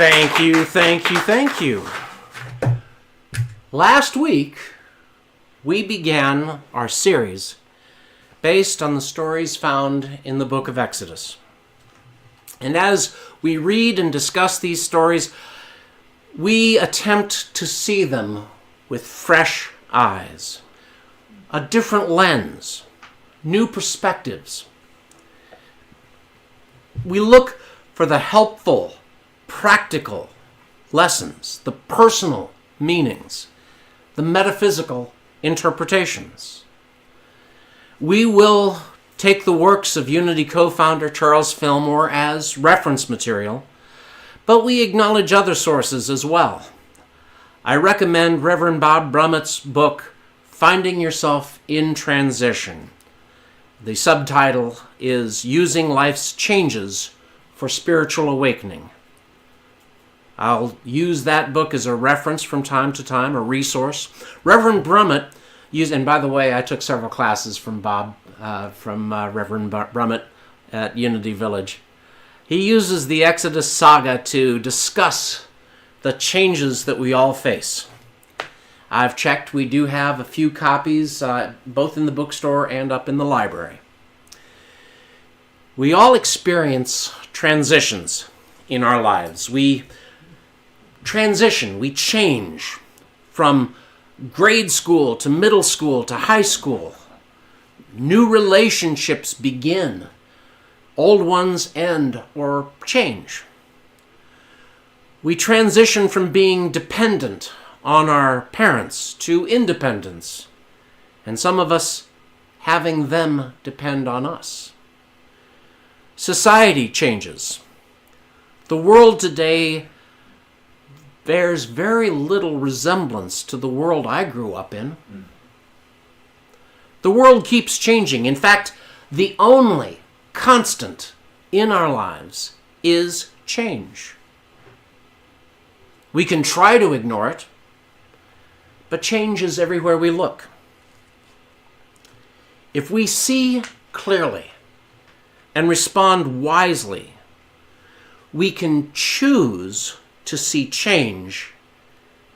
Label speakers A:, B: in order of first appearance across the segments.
A: Thank you, thank you, thank you. Last week, we began our series based on the stories found in the book of Exodus. And as we read and discuss these stories, we attempt to see them with fresh eyes, a different lens, new perspectives. We look for the helpful, practical lessons, the personal meanings, the metaphysical interpretations. We will take the works of Unity co-founder Charles Fillmore as reference material, but we acknowledge other sources as well. I recommend Reverend Bob Brummett's book, Finding Yourself in Transition. The subtitle is Using Life's Changes for Spiritual Awakening. I'll use that book as a reference from time to time, a resource. Reverend Brummett used, and by the way, I took several classes from Reverend Brummett at Unity Village. He uses the Exodus saga to discuss the changes that we all face. I've checked, we do have a few copies, both in the bookstore and up in the library. We all experience transitions in our lives. We transition, we change from grade school to middle school to high school. New relationships begin. Old ones end or change. We transition from being dependent on our parents to independence, and some of us having them depend on us. Society changes. The world today bears very little resemblance to the world I grew up in. The world keeps changing. In fact, the only constant in our lives is change. We can try to ignore it, but change is everywhere we look. If we see clearly and respond wisely, we can choose to see change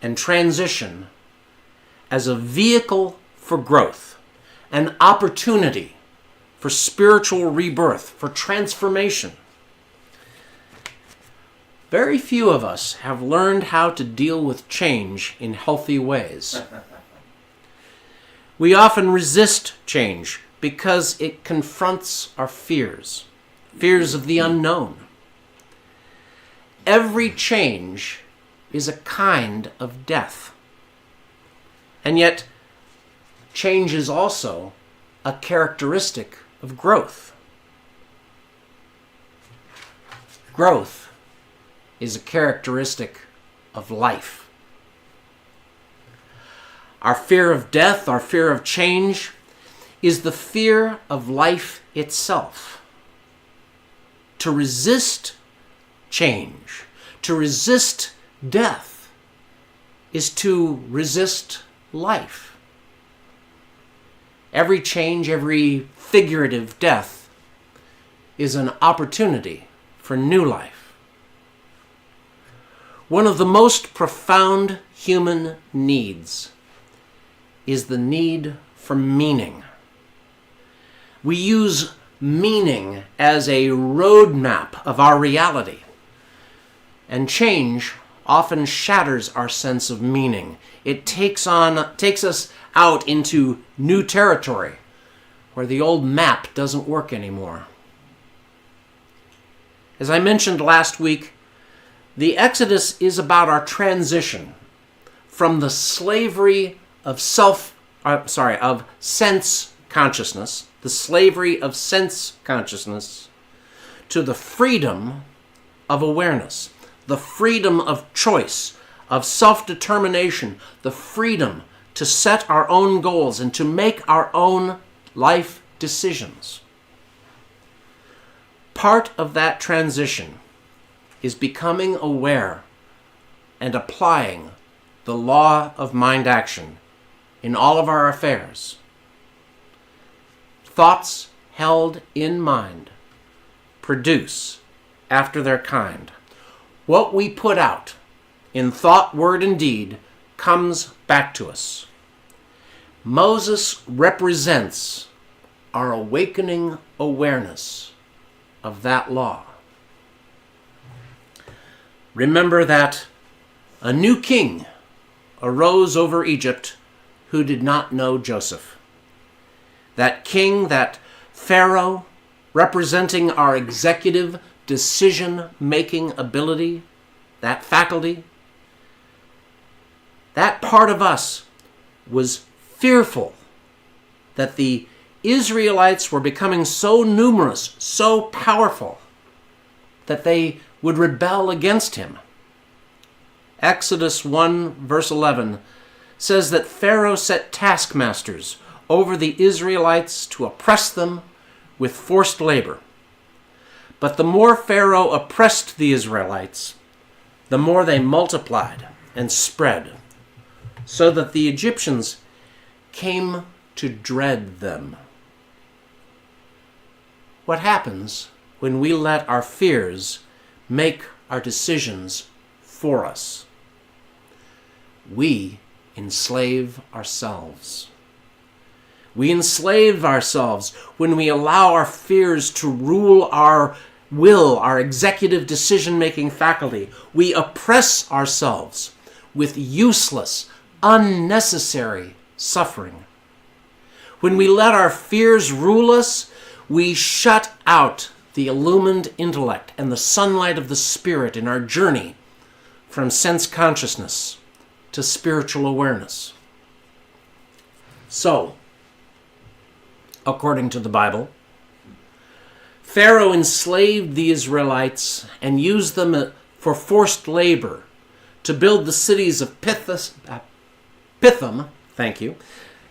A: and transition as a vehicle for growth, an opportunity for spiritual rebirth, for transformation. Very few of us have learned how to deal with change in healthy ways. We often resist change because it confronts our fears of the unknown. Every change is a kind of death. And yet, change is also a characteristic of growth. Growth is a characteristic of life. Our fear of death, our fear of change, is the fear of life itself. To resist change, to resist death, is to resist life. Every change, every figurative death is an opportunity for new life. One of the most profound human needs is the need for meaning. We use meaning as a roadmap of our reality. And change often shatters our sense of meaning. It takes us out into new territory where the old map doesn't work anymore. As I mentioned last week, the Exodus is about our transition from the slavery of sense consciousness, the slavery of sense consciousness, to the freedom of awareness, the freedom of choice, of self-determination, the freedom to set our own goals and to make our own life decisions. Part of that transition is becoming aware and applying the law of mind action in all of our affairs. Thoughts held in mind produce, after their kind, What we put out in thought, word, and deed comes back to us. Moses represents our awakening awareness of that law. Remember that a new king arose over Egypt who did not know Joseph. That king, that Pharaoh, representing our executive decision-making ability, that faculty, that part of us was fearful that the Israelites were becoming so numerous, so powerful, that they would rebel against him. Exodus 1 verse 11 says that Pharaoh set taskmasters over the Israelites to oppress them with forced labor. But the more Pharaoh oppressed the Israelites, the more they multiplied and spread, so that the Egyptians came to dread them. What happens when we let our fears make our decisions for us? We enslave ourselves. We enslave ourselves when we allow our fears to rule our will, our executive decision-making faculty. We oppress ourselves with useless, unnecessary suffering. When we let our fears rule us, we shut out the illumined intellect and the sunlight of the Spirit in our journey from sense consciousness to spiritual awareness. So, according to the Bible, Pharaoh enslaved the Israelites and used them for forced labor to build the cities of Pithom, thank you,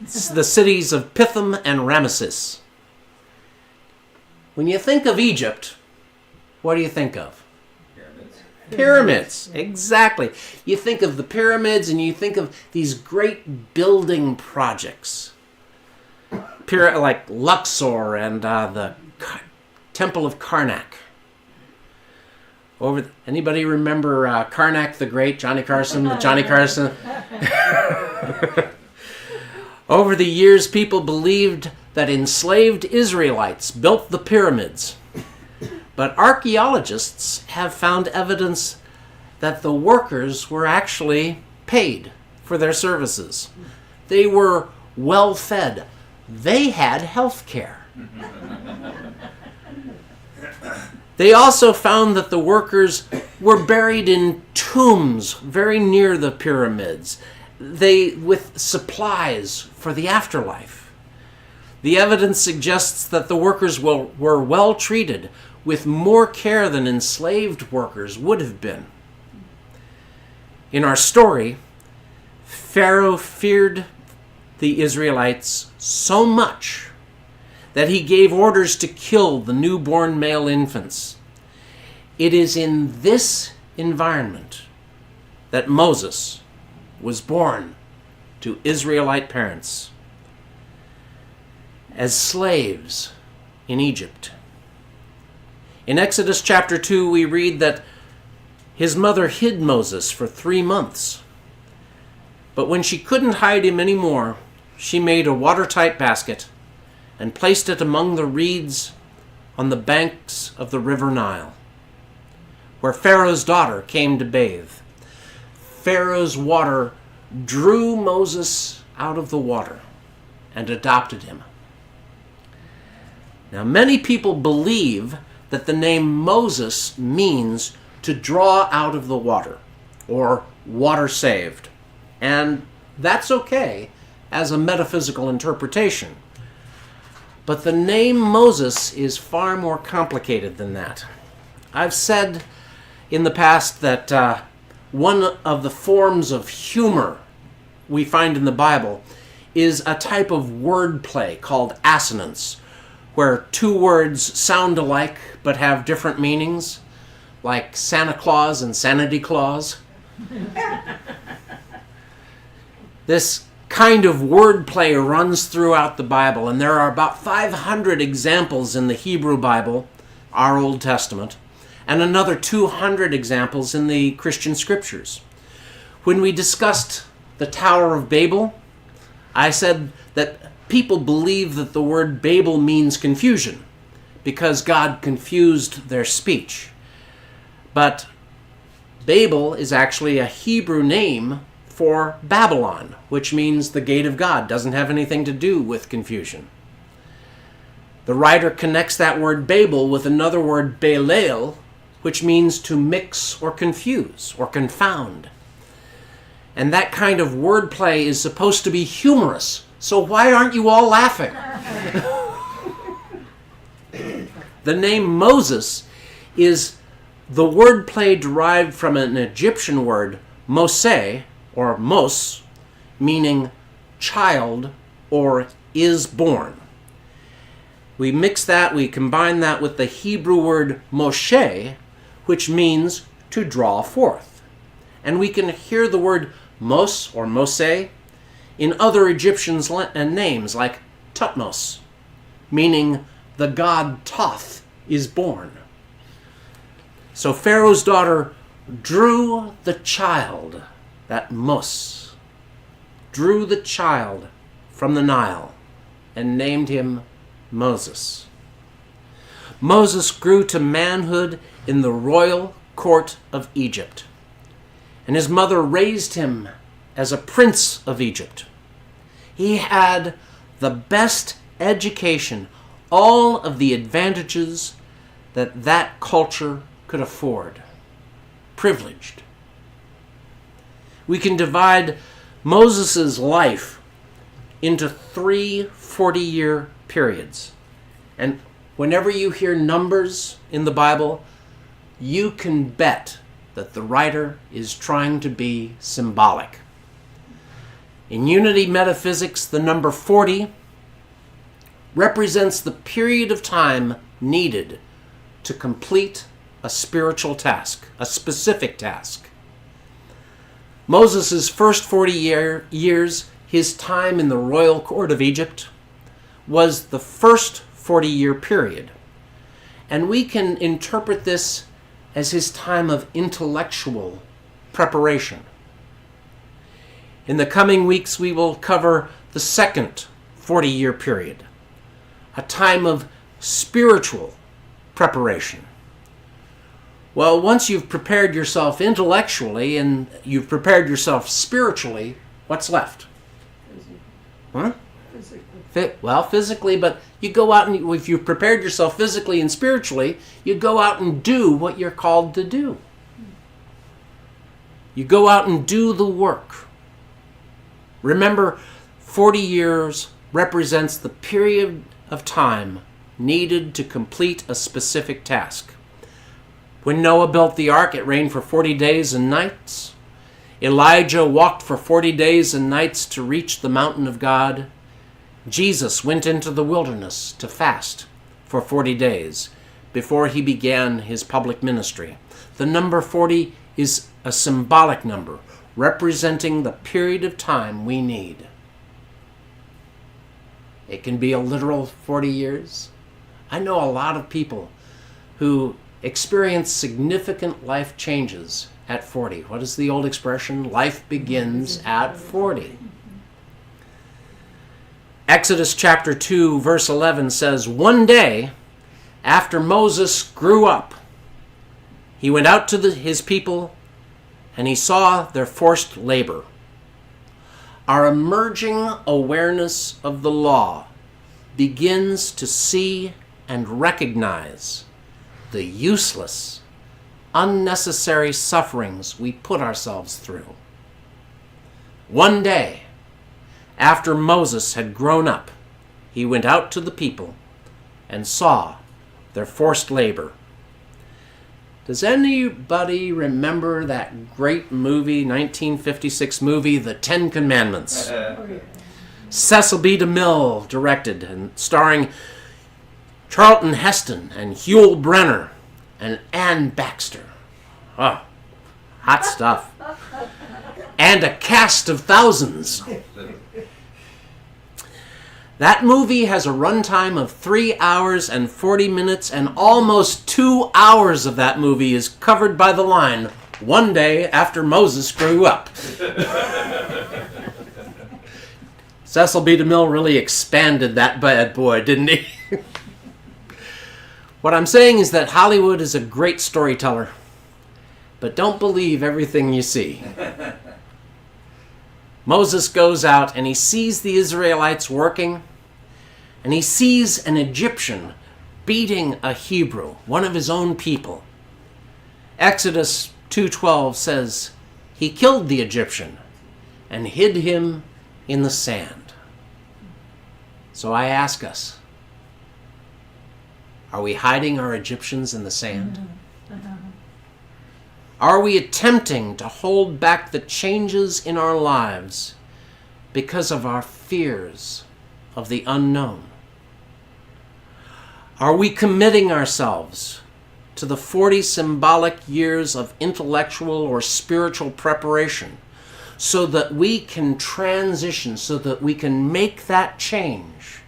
A: the cities of Pithom and Ramesses. When you think of Egypt, what do you think of? Pyramids, exactly. You think of the pyramids and you think of these great building projects. Like Luxor and the Temple of Karnak. Anybody remember Karnak the Great, Johnny Carson? Over the years, people believed that enslaved Israelites built the pyramids. But archaeologists have found evidence that the workers were actually paid for their services. They were well fed. They had health care. They also found that the workers were buried in tombs very near the pyramids, with supplies for the afterlife. The evidence suggests that the workers were well treated, with more care than enslaved workers would have been. In our story, Pharaoh feared the Israelites so much that he gave orders to kill the newborn male infants. It is in this environment that Moses was born to Israelite parents as slaves in Egypt. In Exodus chapter 2, we read that his mother hid Moses for 3 months. But when she couldn't hide him anymore, she made a watertight basket and placed it among the reeds on the banks of the river Nile, where Pharaoh's daughter came to bathe. Pharaoh's water drew Moses out of the water and adopted him. Now, many people believe that the name Moses means to draw out of the water, or water saved. And that's okay as a metaphysical interpretation. But the name Moses is far more complicated than that. I've said in the past that one of the forms of humor we find in the Bible is a type of wordplay called assonance, where two words sound alike but have different meanings, like Santa Claus and Sanity Claus. This kind of wordplay runs throughout the Bible, and there are about 500 examples in the Hebrew Bible, our Old Testament, and another 200 examples in the Christian scriptures. When we discussed the Tower of Babel, I said that people believe that the word Babel means confusion because God confused their speech. But Babel is actually a Hebrew name for Babylon, which means the gate of God. Doesn't have anything to do with confusion. The writer connects that word Babel with another word Belel, which means to mix or confuse or confound. And that kind of wordplay is supposed to be humorous. So why aren't you all laughing? The name Moses is the wordplay derived from an Egyptian word, Moshe, or Mos, meaning child or is born. We combine that with the Hebrew word Moshe, which means to draw forth. And we can hear the word Mos or Moshe in other Egyptian names like Tutmos, meaning the god Thoth is born. So Pharaoh's daughter drew the child, that Mos, drew the child from the Nile and named him Moses. Moses grew to manhood in the royal court of Egypt, and his mother raised him as a prince of Egypt. He had the best education, all of the advantages that culture could afford. Privileged. We can divide Moses' life into 3 40-year periods. And whenever you hear numbers in the Bible, you can bet that the writer is trying to be symbolic. In unity metaphysics, the number 40 represents the period of time needed to complete a spiritual task, a specific task. Moses' first 40 years, his time in the royal court of Egypt, was the first 40-year period. And we can interpret this as his time of intellectual preparation. In the coming weeks, we will cover the second 40-year period, a time of spiritual preparation. Well, once you've prepared yourself intellectually and you've prepared yourself spiritually, what's left? Huh? Physically, but you go out and if you've prepared yourself physically and spiritually, you go out and do what you're called to do. You go out and do the work. Remember, 40 years represents the period of time needed to complete a specific task. When Noah built the ark, it rained for 40 days and nights. Elijah walked for 40 days and nights to reach the mountain of God. Jesus went into the wilderness to fast for 40 days before he began his public ministry. The number 40 is a symbolic number representing the period of time we need. It can be a literal 40 years. I know a lot of people who experience significant life changes at 40. What is the old expression? Life begins at 40. Exodus chapter 2, verse 11 says, "One day, after Moses grew up, he went out to his people and he saw their forced labor." Our emerging awareness of the law begins to see and recognize the useless, unnecessary sufferings we put ourselves through. One day, after Moses had grown up, he went out to the people and saw their forced labor. Does anybody remember that great movie, 1956 movie, The 10 Commandments? Cecil B. DeMille directed and starring Charlton Heston and Huel Brenner and Ann Baxter. Oh, hot stuff. And a cast of thousands. That movie has a runtime of 3 hours and 40 minutes, and almost 2 hours of that movie is covered by the line, "One day after Moses grew up." Cecil B. DeMille really expanded that bad boy, didn't he? What I'm saying is that Hollywood is a great storyteller, but don't believe everything you see. Moses goes out and he sees the Israelites working, and he sees an Egyptian beating a Hebrew, one of his own people. Exodus 2:12 says, "He killed the Egyptian and hid him in the sand." So I ask us, are we hiding our Egyptians in the sand? Are we attempting to hold back the changes in our lives because of our fears of the unknown? Are we committing ourselves to the 40 symbolic years of intellectual or spiritual preparation so that we can transition, so that we can make that change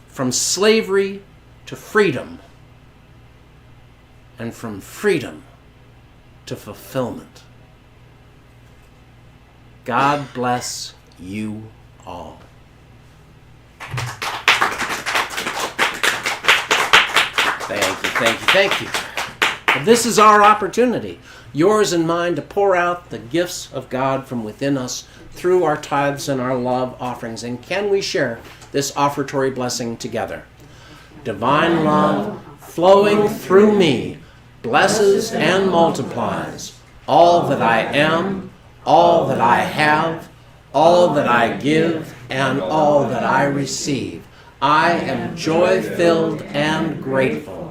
A: from slavery to freedom, and from freedom to fulfillment? God bless you all. Thank you. But this is our opportunity, yours and mine, to pour out the gifts of God from within us through our tithes and our love offerings. And can we share this offertory blessing together? Divine love flowing through me blesses and multiplies all that I am, all that I have, all that I give, and all that I receive. I am joy-filled and grateful.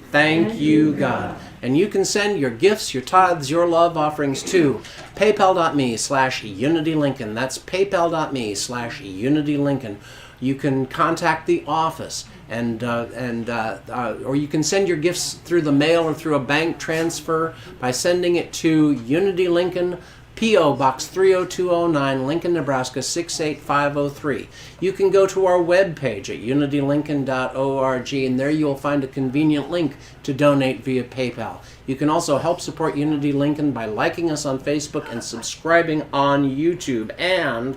A: Thank you, God. And you can send your gifts, your tithes, your love offerings to paypal.me/UnityLincoln. That's paypal.me/UnityLincoln. You can contact the office, or you can send your gifts through the mail or through a bank transfer by sending it to Unity Lincoln, P.O. Box 30209, Lincoln, Nebraska 68503. You can go to our webpage at unitylincoln.org, and there you'll find a convenient link to donate via PayPal. You can also help support Unity Lincoln by liking us on Facebook and subscribing on YouTube. And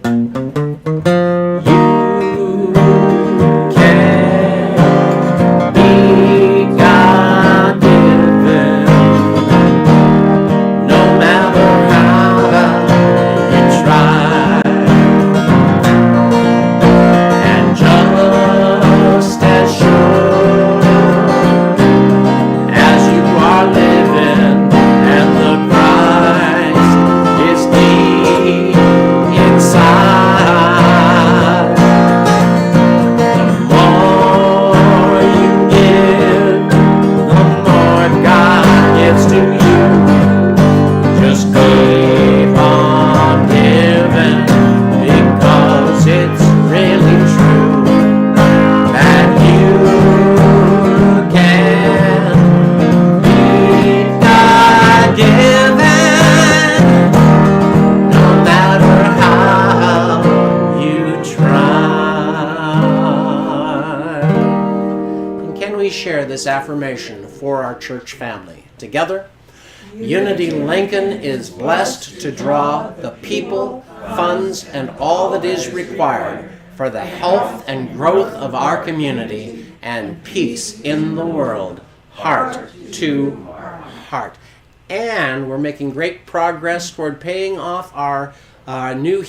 A: you can be God-given, no matter how you try. And just as sure as you are living and the Christ is deep inside, the more you give, the more God gives to you. Just keep on giving, because it's really true that you can be God-given, no matter how you try. And can we share this affirmation for our church family together? Unity Lincoln is blessed to draw the people, funds, and all that is required for the health and growth of our community and peace in the world, heart to heart. And we're making great progress toward paying off our new